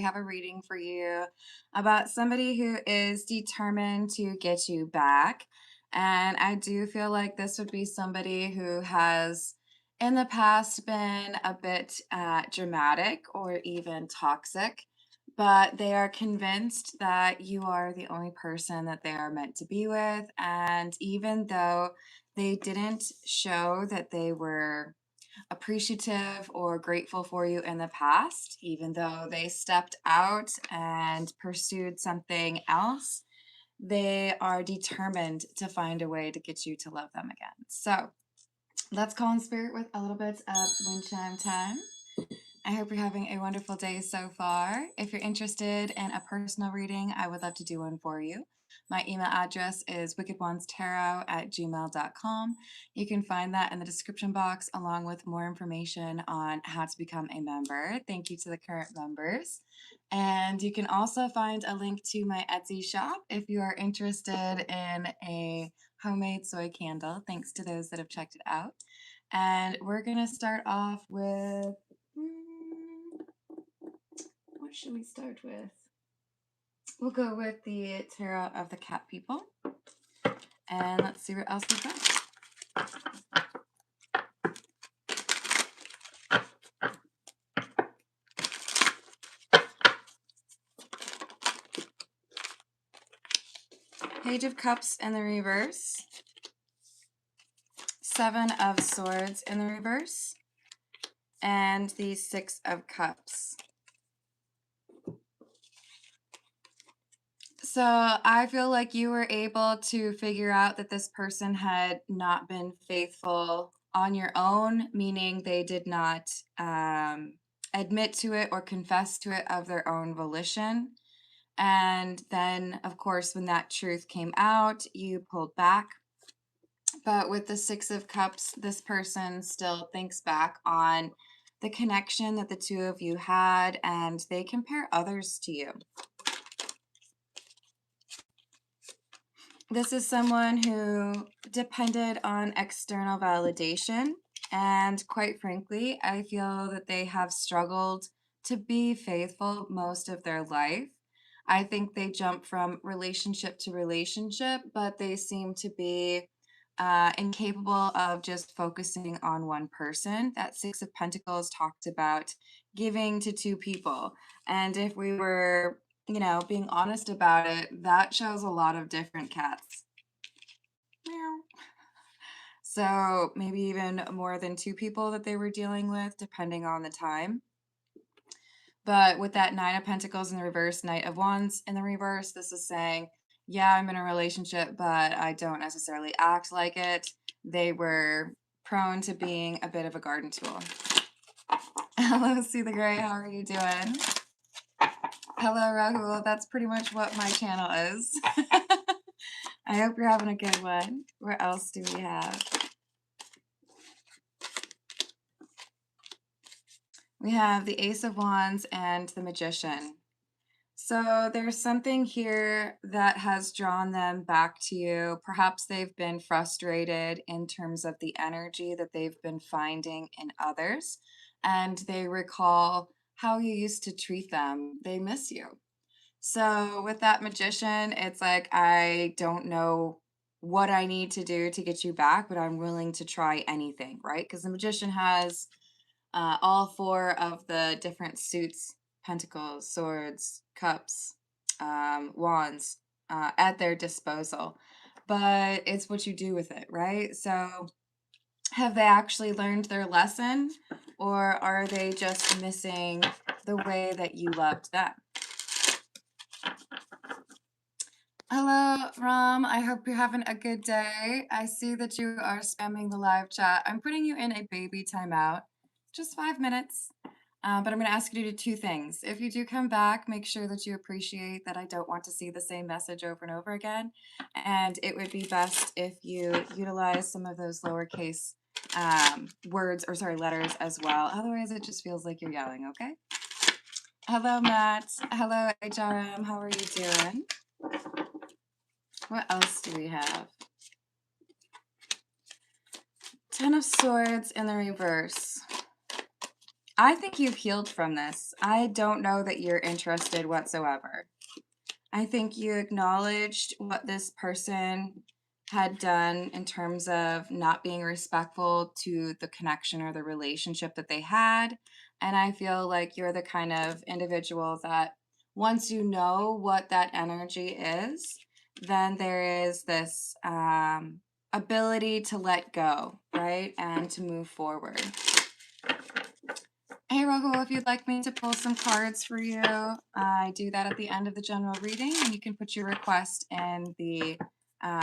we have a reading for you about somebody who is determined to get you back. And I do feel like this would be somebody who has in the past been a bit dramatic or even toxic, but they are convinced that you are the only person that they are meant to be with. And even though they didn't show that they were appreciative or grateful for you in the past, even though they stepped out and pursued something else, they are determined to find a way to get you to love them again. So let's call in spirit with a little bit of wind chime time. I hope you're having a wonderful day so far. If you're interested in a personal reading, I would love to do one for you. My email address is wickedonestarot@gmail.com. You can find that in the description box along with more information on how to become a member. Thank you to the current members. And you can also find a link to my Etsy shop if you are interested in a homemade soy candle, thanks to those that have checked it out. And we're going to start off with what should we start with? We'll go with the Tarot of the Cat People. And let's see what else we got. Page of Cups in the reverse. Seven of Swords in the reverse. And the Six of Cups. So I feel like you were able to figure out that this person had not been faithful on your own, meaning they did not admit to it or confess to it of their own volition. And then, of course, when that truth came out, you pulled back. But with the Six of Cups, this person still thinks back on the connection that the two of you had, and they compare others to you. This is someone who depended on external validation, and quite frankly, I feel that they have struggled to be faithful most of their life. I think they jump from relationship to relationship, but they seem to be incapable of just focusing on one person. That Six of Pentacles talked about giving to two people. And if we were being honest about it, that shows a lot of different cats. Meow. So maybe even more than two people that they were dealing with, depending on the time. But with that Nine of Pentacles in the reverse, Knight of Wands in the reverse, this is saying, yeah, I'm in a relationship, but I don't necessarily act like it. They were prone to being a bit of a garden tool. Hello, See the Gray. How are you doing? Hello, Rahul. That's pretty much what my channel is. I hope you're having a good one. What else do we have? We have the Ace of Wands and the Magician. So there's something here that has drawn them back to you. Perhaps they've been frustrated in terms of the energy that they've been finding in others, and they recall how you used to treat them. They miss you. So with that Magician, it's like, I don't know what I need to do to get you back, but I'm willing to try anything, right? Because the Magician has all four of the different suits, pentacles, swords, cups, wands, at their disposal. But it's what you do with it, right? So have they actually learned their lesson, or are they just missing the way that you loved them? Hello, Ram. I hope you're having a good day. I see that you are spamming the live chat. I'm putting you in a baby timeout, just 5 minutes. But I'm going to ask you to do two things. If you do come back, make sure that you appreciate that I don't want to see the same message over and over again. And it would be best if you utilize some of those lowercase words, or sorry, letters as well. Otherwise, it just feels like you're yelling, okay? Hello, Matt. Hello, HRM. How are you doing? What else do we have? Ten of Swords in the reverse. I think you've healed from this. I don't know that you're interested whatsoever. I think you acknowledged what this person had done in terms of not being respectful to the connection or the relationship that they had. And I feel like you're the kind of individual that once you know what that energy is, then there is this ability to let go, right? And to move forward. Hey Rahul, if you'd like me to pull some cards for you, I do that at the end of the general reading, and you can put your request in the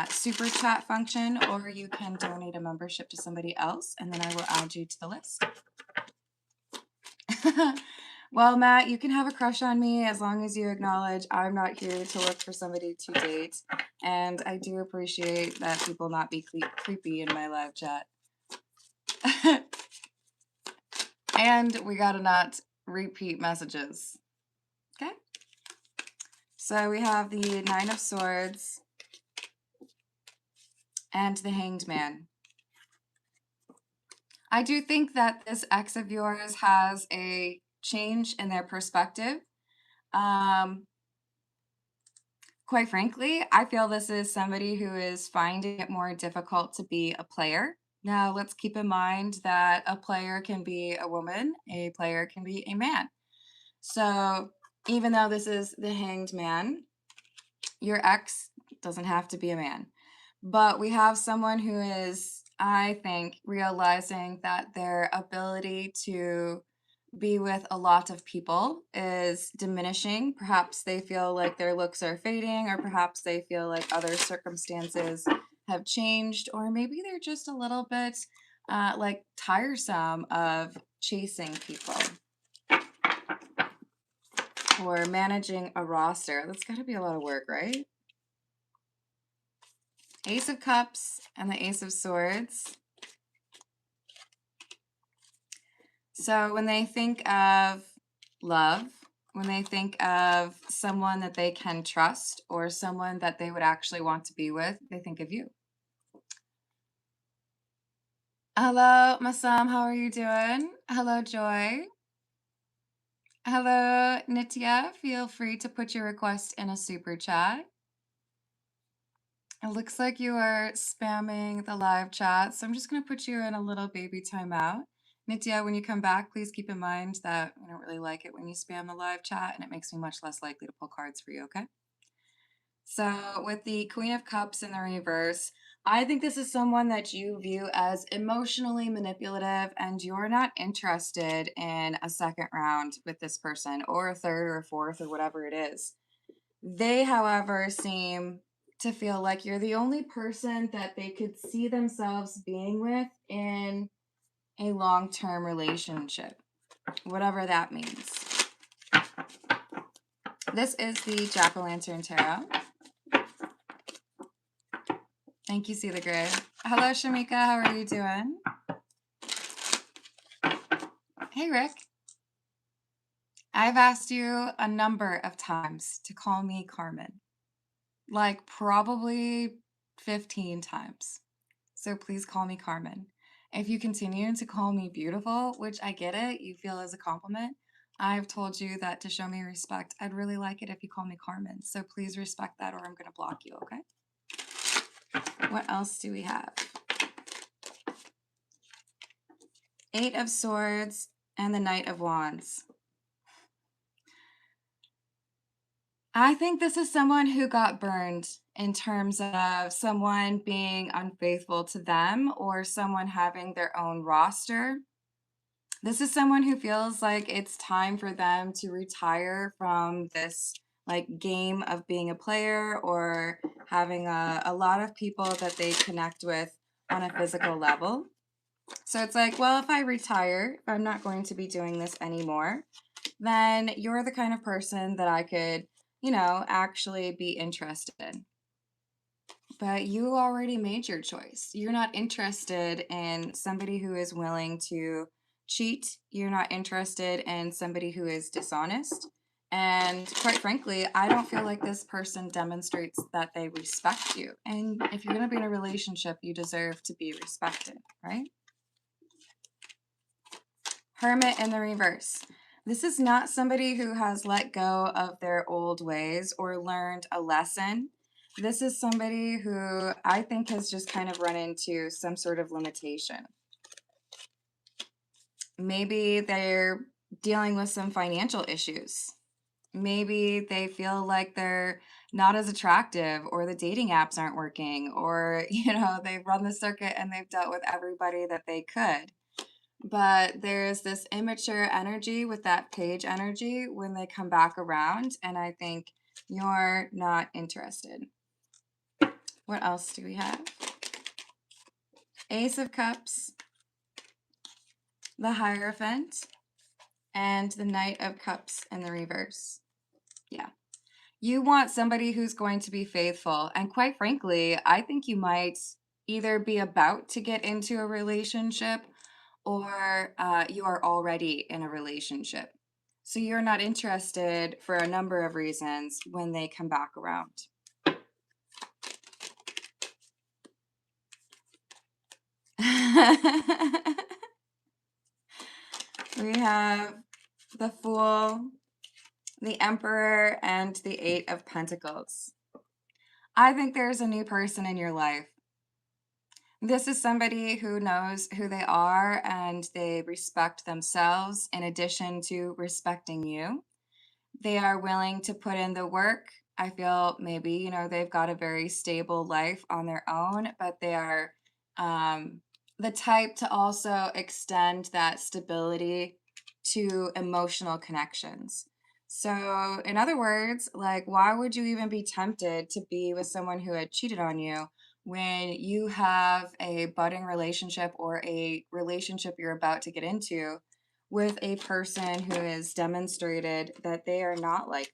super chat function, or you can donate a membership to somebody else, and then I will add you to the list. Well, Matt, you can have a crush on me as long as you acknowledge I'm not here to look for somebody to date, and I do appreciate that people not be creepy in my live chat. And we gotta not repeat messages. Okay? So we have the Nine of Swords and the Hanged Man. I do think that this ex of yours has a change in their perspective. Quite frankly, I feel this is somebody who is finding it more difficult to be a player. Now, let's keep in mind that a player can be a woman, a player can be a man. So even though this is the Hanged Man, your ex doesn't have to be a man. But we have someone who is, I think, realizing that their ability to be with a lot of people is diminishing. Perhaps they feel like their looks are fading, or perhaps they feel like other circumstances have changed, or maybe they're just a little bit like tiresome of chasing people or managing a roster. That's got to be a lot of work, right? Ace of Cups and the Ace of Swords. So when they think of love, when they think of someone that they can trust or someone that they would actually want to be with, they think of you. Hello, Masam, how are you doing? Hello, Joy. Hello, Nitya. Feel free to put your request in a super chat. It looks like you are spamming the live chat, so I'm just going to put you in a little baby timeout. Nitya, when you come back, please keep in mind that I don't really like it when you spam the live chat, and it makes me much less likely to pull cards for you, okay? So with the Queen of Cups in the reverse, I think this is someone that you view as emotionally manipulative, and you're not interested in a second round with this person, or a third or a fourth, or whatever it is. They, however, seem to feel like you're the only person that they could see themselves being with in a long-term relationship, whatever that means. This is the Jack-o'-lantern Tarot. Thank you, See the Grid. Hello, Shamika. How are you doing? Hey, Rick. I've asked you a number of times to call me Carmen. Like probably 15 times. So please call me Carmen. If you continue to call me beautiful, which I get it, you feel as a compliment, I've told you that to show me respect, I'd really like it if you call me Carmen. So please respect that or I'm going to block you, okay? What else do we have? Eight of Swords and the Knight of Wands. I think this is someone who got burned in terms of someone being unfaithful to them or someone having their own roster. This is someone who feels like it's time for them to retire from this like game of being a player or having a lot of people that they connect with on a physical level. So it's like, well, if I retire, if I'm not going to be doing this anymore, then you're the kind of person that I could, you know, actually be interested in. But you already made your choice. You're not interested in somebody who is willing to cheat. You're not interested in somebody who is dishonest. And quite frankly, I don't feel like this person demonstrates that they respect you. And if you're going to be in a relationship, you deserve to be respected, right? Hermit in the reverse. This is not somebody who has let go of their old ways or learned a lesson. This is somebody who I think has just kind of run into some sort of limitation. Maybe they're dealing with some financial issues. Maybe they feel like they're not as attractive, or the dating apps aren't working, or, they've run the circuit and they've dealt with everybody that they could. But there's this immature energy with that page energy when they come back around, and I think you're not interested. What else do we have? Ace of Cups, the Hierophant, and the Knight of Cups in the reverse. Yeah. You want somebody who's going to be faithful. And quite frankly, I think you might either be about to get into a relationship, or you are already in a relationship. So you're not interested for a number of reasons when they come back around. We have the Fool, the Emperor, and the Eight of Pentacles. I think there's a new person in your life. This is somebody who knows who they are and they respect themselves in addition to respecting you. They are willing to put in the work. I feel maybe, they've got a very stable life on their own, but they are the type to also extend that stability to emotional connections. So, in other words, like, why would you even be tempted to be with someone who had cheated on you when you have a budding relationship, or a relationship you're about to get into with a person who has demonstrated that they are not like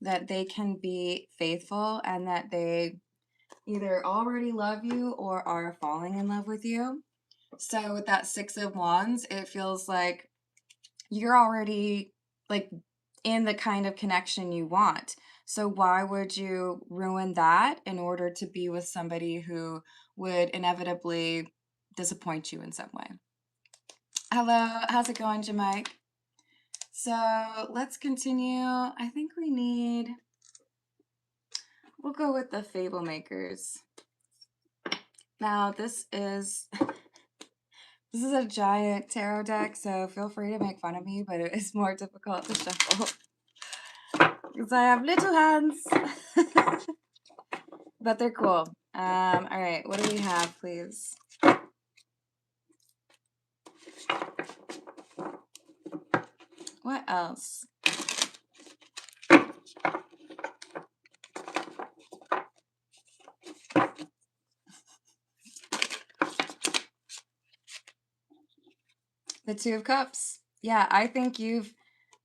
that they can be faithful, and that they either already love you or are falling in love with you? So with that Six of Wands, it feels like you're already like in the kind of connection you want. So why would you ruin that in order to be with somebody who would inevitably disappoint you in some way? Hello, how's it going, Jamike? So let's continue. I think we'll go with the Fable Makers. Now this is a giant tarot deck, so feel free to make fun of me, but it is more difficult to shuffle because I have little hands. But they're cool. All right, what do we have, please? What else? The Two of Cups. Yeah, I think you've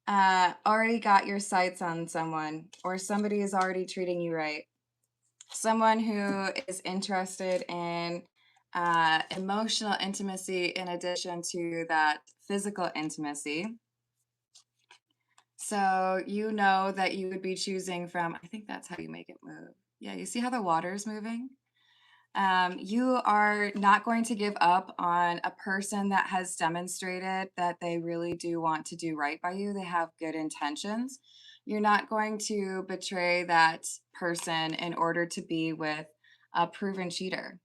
already got your sights on someone, or somebody is already treating you right. Someone who is interested in emotional intimacy in addition to that physical intimacy. So you know that you would be choosing from, I think that's how you make it move. Yeah, you see how the water is moving? You are not going to give up on a person that has demonstrated that they really do want to do right by you. They have good intentions. You're not going to betray that person in order to be with a proven cheater.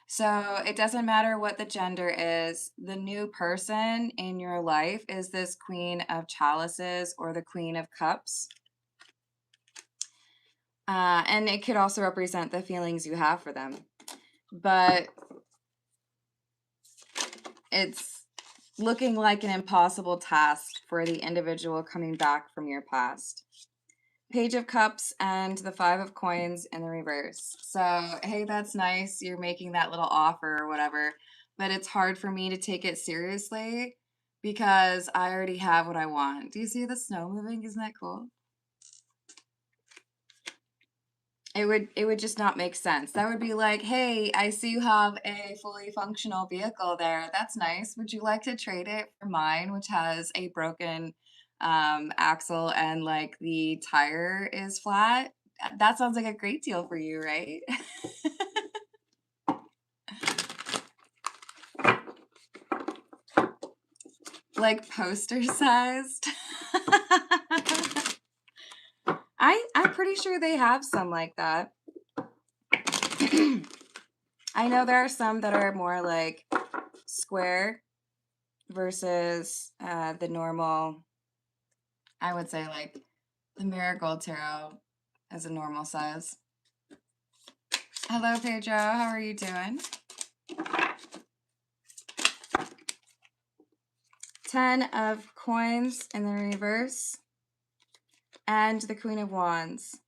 So it doesn't matter what the gender is. The new person in your life is this Queen of Chalices or the Queen of Cups. And it could also represent the feelings you have for them. But it's looking like an impossible task for the individual coming back from your past. Page of Cups and the Five of Coins in the reverse. So, hey, that's nice. You're making that little offer or whatever, but it's hard for me to take it seriously because I already have what I want. Do you see the snow moving? Isn't that cool? It would just not make sense. That would be like, hey, I see you have a fully functional vehicle there. That's nice. Would you like to trade it for mine, which has a broken axle and like the tire is flat? That sounds like a great deal for you, right? like poster sized. I'm pretty sure they have some like that. I know there are some that are more like square versus the normal, I would say like the Marigold Tarot as a normal size. Hello, Pedro. How are you doing? 10 of coins in the reverse and the Queen of Wands.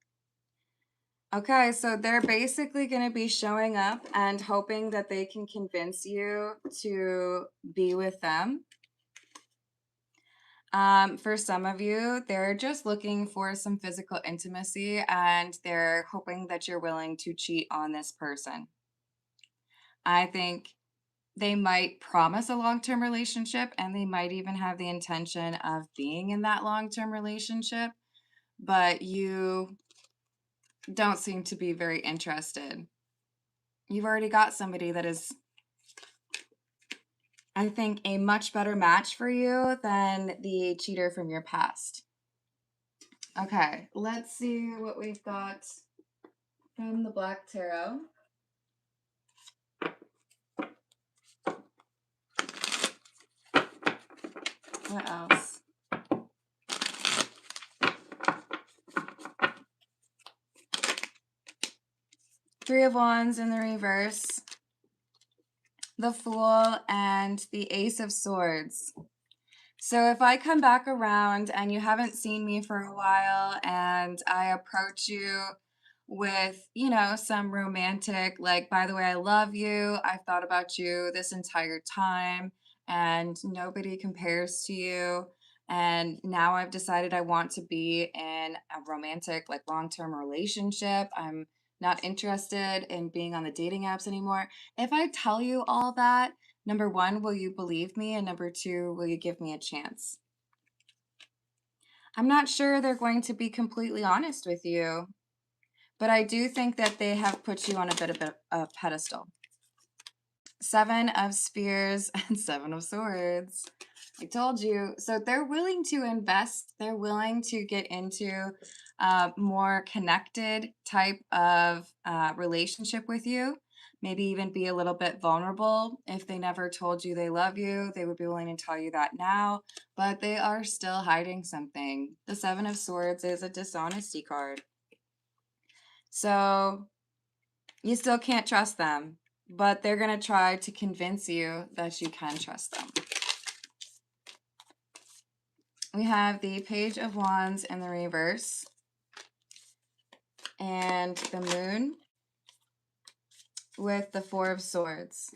Okay, so they're basically going to be showing up and hoping that they can convince you to be with them. For some of you, they're just looking for some physical intimacy and they're hoping that you're willing to cheat on this person. I think they might promise a long-term relationship and they might even have the intention of being in that long-term relationship, but you don't seem to be very interested. You've already got somebody that is, I think, a much better match for you than the cheater from your past. Okay, let's see what we've got from the Black Tarot. What else? Three of Wands in the reverse, the Fool, and the Ace of Swords. So if I come back around and you haven't seen me for a while and I approach you with, you know, some romantic, like, by the way, I love you, I've thought about you this entire time and nobody compares to you. And now I've decided I want to be in a romantic, like long-term relationship. I'm not interested in being on the dating apps anymore. If I tell you all that, number one, will you believe me? And number two, will you give me a chance? I'm not sure they're going to be completely honest with you, but I do think that they have put you on a bit of a pedestal. Seven of Spears and Seven of Swords. I told you. So they're willing to invest. They're willing to get into a more connected type of relationship with you. Maybe even be a little bit vulnerable. If they never told you they love you, they would be willing to tell you that now. But they are still hiding something. The Seven of Swords is a dishonesty card. So you still can't trust them, but they're going to try to convince you that you can trust them. We have the Page of Wands in the reverse and the Moon with the Four of Swords.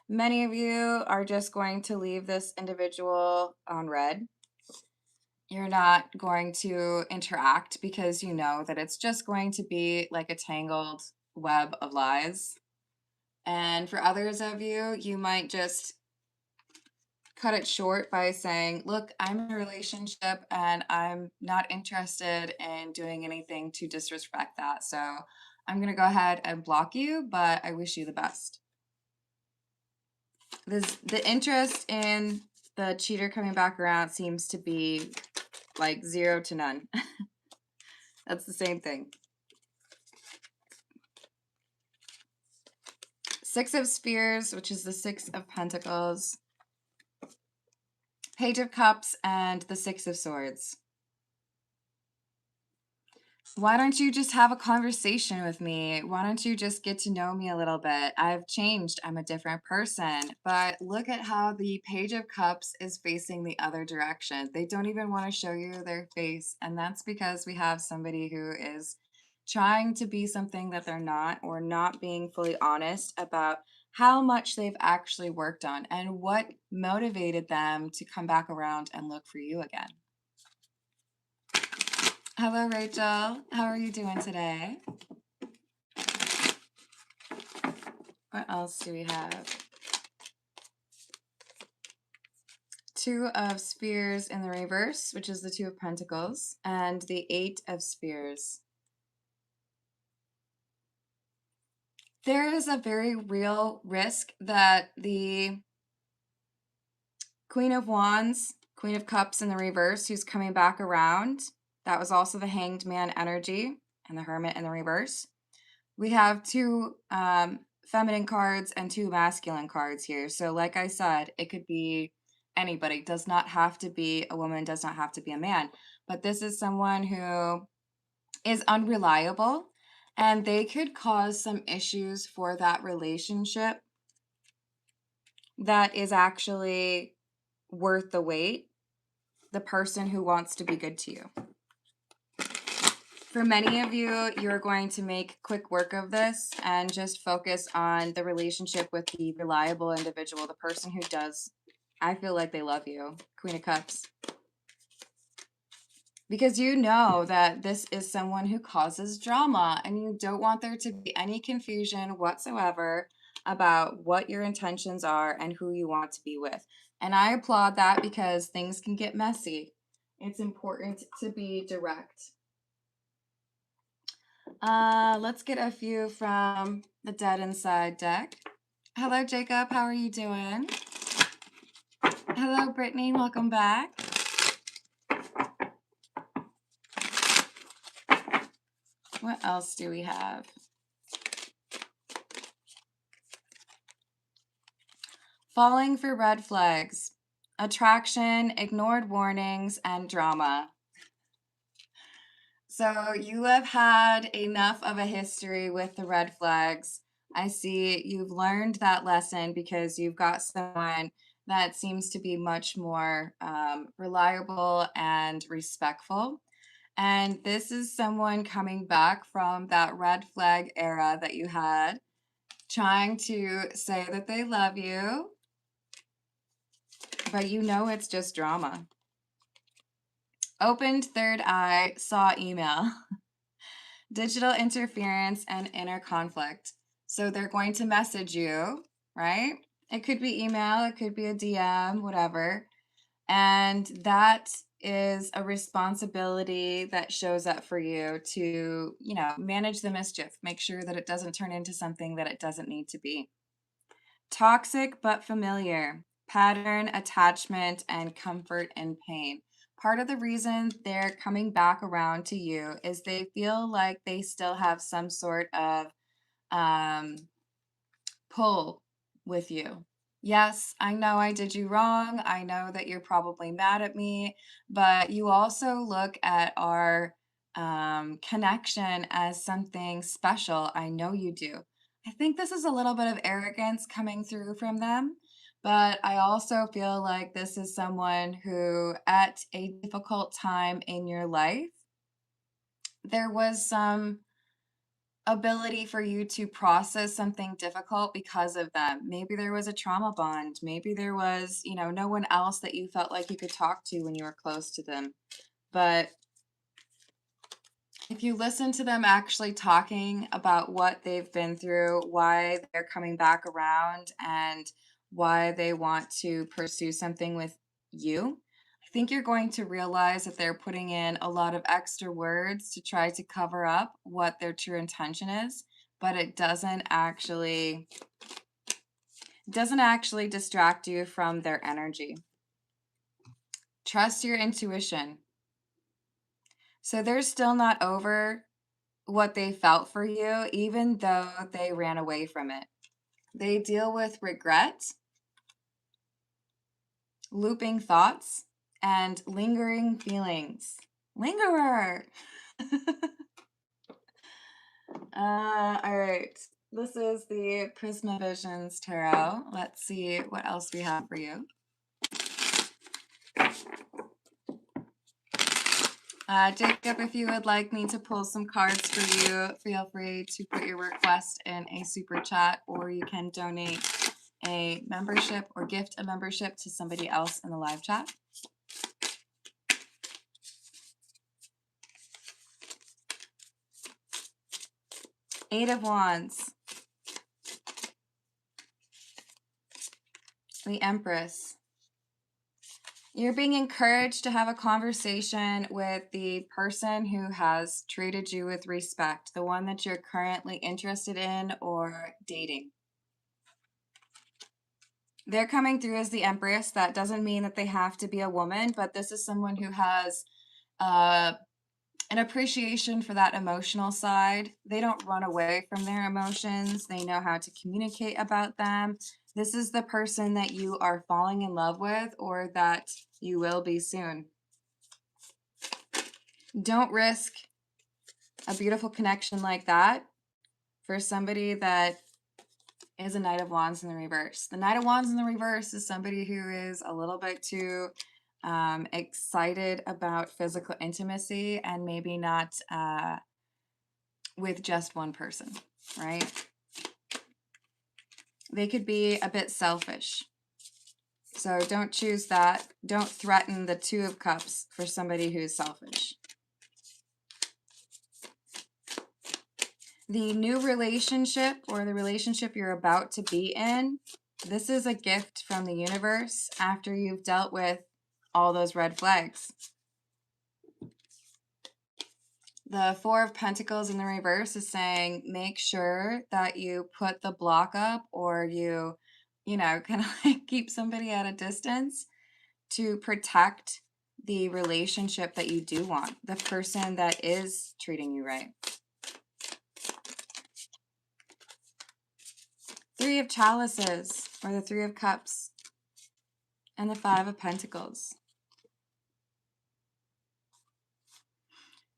Many of you are just going to leave this individual on red. You're not going to interact because you know that it's just going to be like a tangled web of lies. And for others of you, you might just cut it short by saying, look, I'm in a relationship and I'm not interested in doing anything to disrespect that. So I'm going to go ahead and block you, but I wish you the best. The interest in the cheater coming back around seems to be like 0 to none. That's the same thing. Six of Spears, which is the Six of Pentacles. Page of Cups and the Six of Swords. Why don't you just have a conversation with me? Why don't you just get to know me a little bit? I've changed. I'm a different person. But look at how the Page of Cups is facing the other direction. They don't even want to show you their face. And that's because we have somebody who is trying to be something that they're not, or not being fully honest about how much they've actually worked on and what motivated them to come back around and look for you again. Hello, Rachel. How are you doing today? What else do we have? Two of Spears in the reverse, which is the Two of Pentacles, and the Eight of Spears. There is a very real risk that the Queen of Wands, Queen of Cups in the reverse, who's coming back around. That was also the Hanged Man energy and the Hermit in the reverse. We have two feminine cards and two masculine cards here. So like I said, it could be anybody. Does not have to be a woman, does not have to be a man. But this is someone who is unreliable, and they could cause some issues for that relationship that is actually worth the wait. The person who wants to be good to you. For many of you, you're going to make quick work of this and just focus on the relationship with the reliable individual, the person who does, I feel like they love you. Queen of Cups. Because you know that this is someone who causes drama and you don't want there to be any confusion whatsoever about what your intentions are and who you want to be with. And I applaud that because things can get messy. It's important to be direct. Let's get a few from the Dead Inside deck. Hello, Jacob. How are you doing? Hello, Brittany. Welcome back. What else do we have? Falling for red flags, attraction, ignored warnings, and drama. So you have had enough of a history with the red flags. I see you've learned that lesson because you've got someone that seems to be much more reliable and respectful. And this is someone coming back from that red flag era that you had, trying to say that they love you, but you know it's just drama. Opened third eye, saw email. Digital interference and inner conflict. So they're going to message you, right? It could be email, it could be a DM, whatever. And that is a responsibility that shows up for you to, manage the mischief. Make sure that it doesn't turn into something that it doesn't need to be. Toxic but familiar. Pattern, attachment, and comfort in pain. Part of the reason they're coming back around to you is they feel like they still have some sort of pull with you. Yes, I know I did you wrong. I know that you're probably mad at me, but you also look at our connection as something special. I know you do. I think this is a little bit of arrogance coming through from them, but I also feel like this is someone who, at a difficult time in your life, there was some ability for you to process something difficult because of them. Maybe there was a trauma bond. Maybe there was, no one else that you felt like you could talk to when you were close to them. But if you listen to them actually talking about what they've been through, why they're coming back around, and why they want to pursue something with you, I think you're going to realize that they're putting in a lot of extra words to try to cover up what their true intention is, but it doesn't actually distract you from their energy. Trust your intuition. So they're still not over what they felt for you, even though they ran away from it. They deal with regret, looping thoughts, and lingering feelings. Lingerer! All right. This is the Prisma Visions Tarot. Let's see what else we have for you. Jacob, if you would like me to pull some cards for you, feel free to put your request in a super chat, or you can donate a membership or gift a membership to somebody else in the live chat. Eight of Wands. The Empress. You're being encouraged to have a conversation with the person who has treated you with respect, the one that you're currently interested in or dating. They're coming through as the Empress. That doesn't mean that they have to be a woman, but this is someone who has uh, an appreciation for that emotional side. They don't run away from their emotions. They know how to communicate about them. This is the person that you are falling in love with or that you will be soon. Don't risk a beautiful connection like that for somebody that is a Knight of Wands in the reverse. The Knight of Wands in the reverse is somebody who is a little bit too excited about physical intimacy and maybe not with just one person, right? They could be a bit selfish. So don't choose that. Don't threaten the Two of Cups for somebody who's selfish. The new relationship or the relationship you're about to be in, this is a gift from the universe after you've dealt with all those red flags. The Four of Pentacles in the reverse is saying make sure that you put the block up or you know, kind of like keep somebody at a distance to protect the relationship that you do want, the person that is treating you right. Three of Chalices or the Three of Cups and the Five of Pentacles.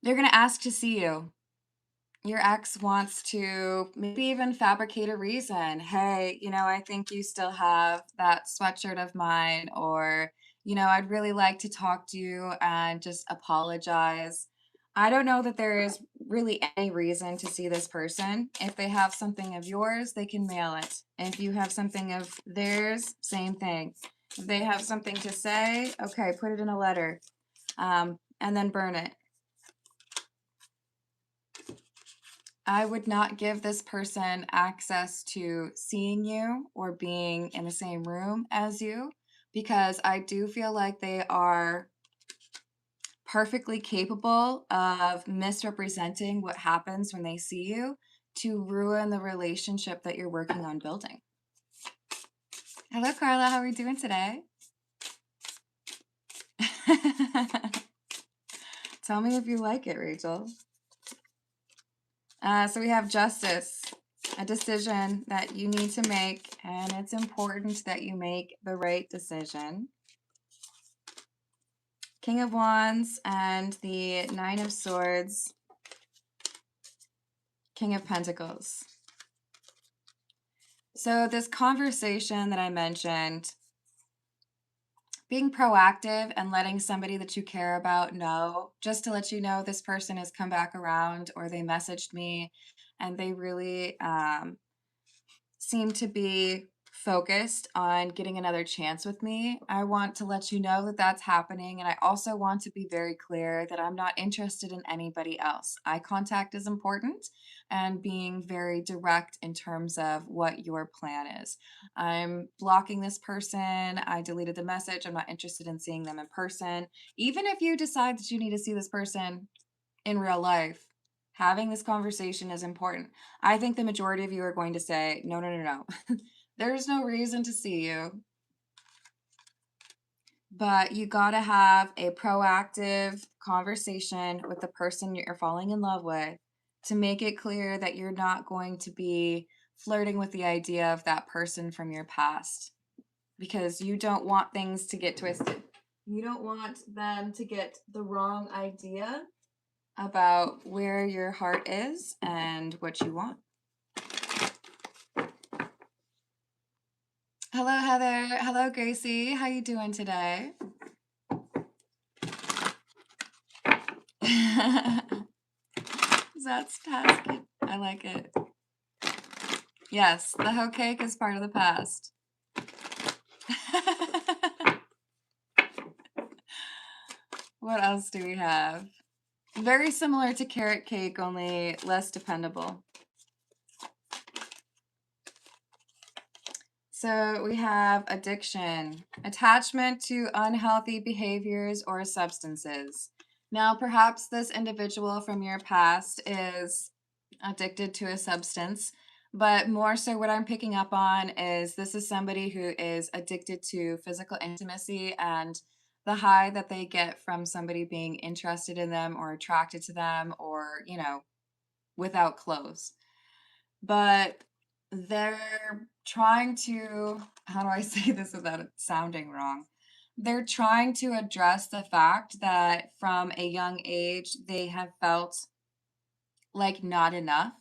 They're going to ask to see you. Your ex wants to maybe even fabricate a reason. Hey, you know, I think you still have that sweatshirt of mine, or, you know, I'd really like to talk to you and just apologize. I don't know that there is really any reason to see this person. If they have something of yours, they can mail it. If you have something of theirs, same thing. If they have something to say, okay, put it in a letter and then burn it. I would not give this person access to seeing you or being in the same room as you because I do feel like they are perfectly capable of misrepresenting what happens when they see you to ruin the relationship that you're working on building. Hello, Carla. How are we doing today? Tell me if you like it, Rachel. So we have Justice, a decision that you need to make, and it's important that you make the right decision. King of Wands and the Nine of Swords, King of Pentacles. So this conversation that I mentioned, being proactive and letting somebody that you care about know, just to let you know this person has come back around or they messaged me and they really seem to be focused on getting another chance with me. I want to let you know that that's happening. And I also want to be very clear that I'm not interested in anybody else. Eye contact is important and being very direct in terms of what your plan is. I'm blocking this person. I deleted the message. I'm not interested in seeing them in person. Even if you decide that you need to see this person in real life, having this conversation is important. I think the majority of you are going to say, no, no, no, no. There's no reason to see you. But you got to have a proactive conversation with the person you're falling in love with to make it clear that you're not going to be flirting with the idea of that person from your past. Because you don't want things to get twisted. You don't want them to get the wrong idea about where your heart is and what you want. Hello, Heather. Hello, Gracie. How you doing today? That's tasky. I like it. Yes, the hoe cake is part of the past. What else do we have? Very similar to carrot cake, only less dependable. So we have addiction, attachment to unhealthy behaviors or substances. Now, perhaps this individual from your past is addicted to a substance. But more so what I'm picking up on is this is somebody who is addicted to physical intimacy and the high that they get from somebody being interested in them or attracted to them or, without clothes. But they're trying to, how do I say this without it sounding wrong? They're trying to address the fact that from a young age, they have felt like not enough.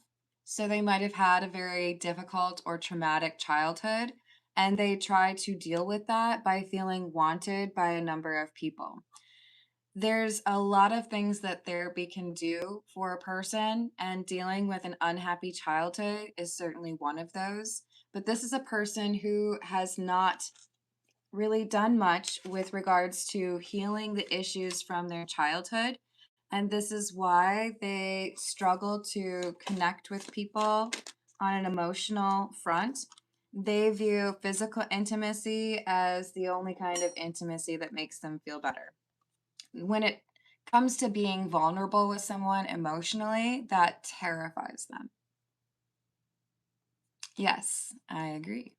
So they might have had a very difficult or traumatic childhood, and they try to deal with that by feeling wanted by a number of people. There's a lot of things that therapy can do for a person, and dealing with an unhappy childhood is certainly one of those. But this is a person who has not really done much with regards to healing the issues from their childhood. And this is why they struggle to connect with people on an emotional front. They view physical intimacy as the only kind of intimacy that makes them feel better. When it comes to being vulnerable with someone emotionally, that terrifies them. Yes, I agree.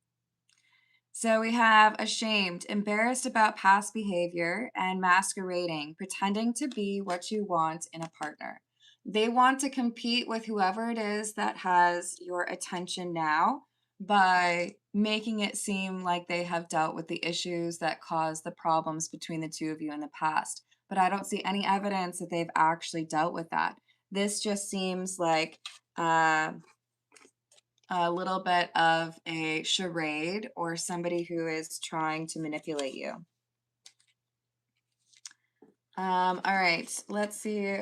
So we have ashamed, embarrassed about past behavior, and masquerading, pretending to be what you want in a partner. They want to compete with whoever it is that has your attention now by making it seem like they have dealt with the issues that caused the problems between the two of you in the past. But I don't see any evidence that they've actually dealt with that. This just seems like uh, a little bit of a charade or somebody who is trying to manipulate you. All right, let's see.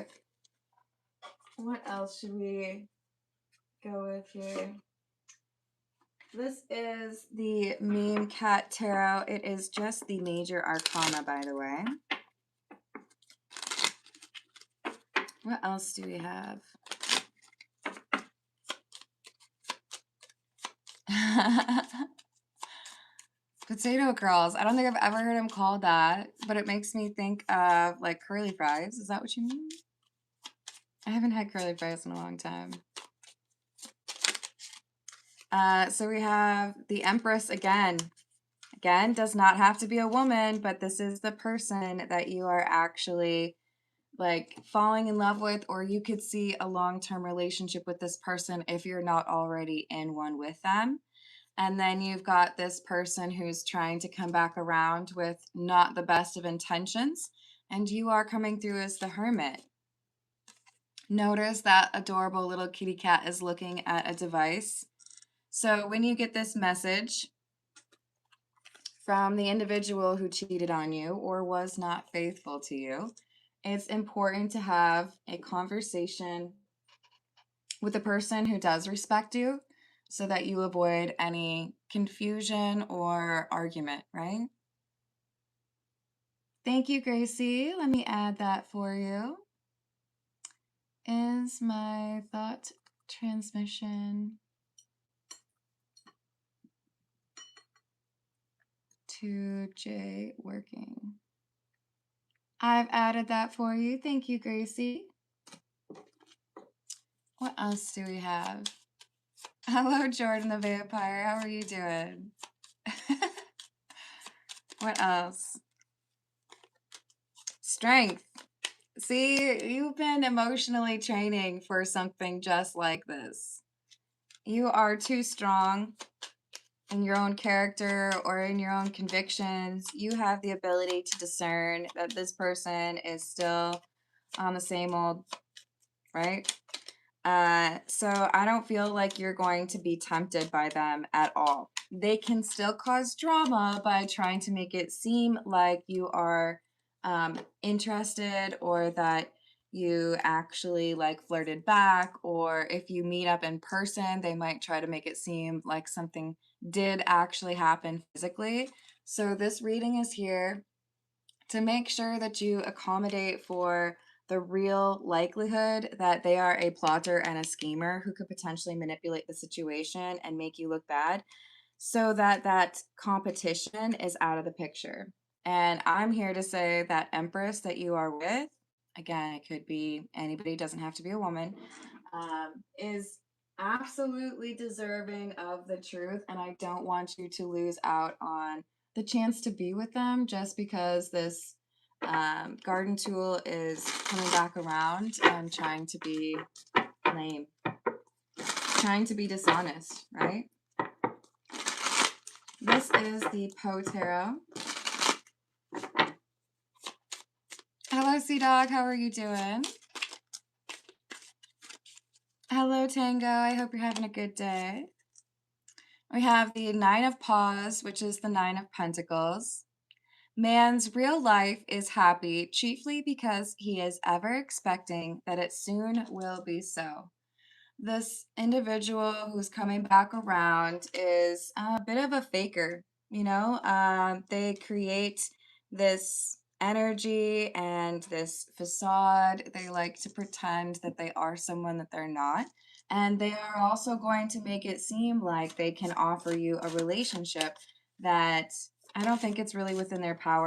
What else should we go with here? This is the Meme Cat Tarot. It is just the major arcana, by the way. What else do we have? Potato curls. I don't think I've ever heard him called that, but it makes me think of like curly fries. Is that what you mean? I haven't had curly fries in a long time. So we have the Empress again. Again, does not have to be a woman, but this is the person that you are actually like falling in love with, or you could see a long-term relationship with this person if you're not already in one with them. And then you've got this person who's trying to come back around with not the best of intentions, and you are coming through as the Hermit. Notice that adorable little kitty cat is looking at a device. So when you get this message from the individual who cheated on you or was not faithful to you, it's important to have a conversation with the person who does respect you so that you avoid any confusion or argument, right? Thank you, Gracie. Let me add that for you. Is my thought transmission 2J working? I've added that for you. Thank you, Gracie. What else do we have? Hello, Jordan the Vampire. How are you doing? What else? Strength. See, you've been emotionally training for something just like this. You are too strong in your own character or in your own convictions. You have the ability to discern that this person is still on the same old, right? So I don't feel like you're going to be tempted by them at all. They can still cause drama by trying to make it seem like you are interested or that you actually like flirted back, or if you meet up in person, they might try to make it seem like something did actually happen physically. So this reading is here to make sure that you accommodate for the real likelihood that they are a plotter and a schemer who could potentially manipulate the situation and make you look bad, so that that competition is out of the picture. And I'm here to say that Empress that you are with, again, it could be anybody, doesn't have to be a woman, is absolutely deserving of the truth, and I don't want you to lose out on the chance to be with them just because this garden tool is coming back around and trying to be lame, trying to be dishonest, right? This is the Poe Tarot. Hello, Sea Dog. How are you doing? Hello, Tango. I hope you're having a good day. We have the Nine of Paws, which is the Nine of Pentacles. Man's real life is happy, chiefly because he is ever expecting that it soon will be so. This individual who's coming back around is a bit of a faker, you know? They create this energy and this facade. They like to pretend that they are someone that they're not. And they are also going to make it seem like they can offer you a relationship that I don't think it's really within their power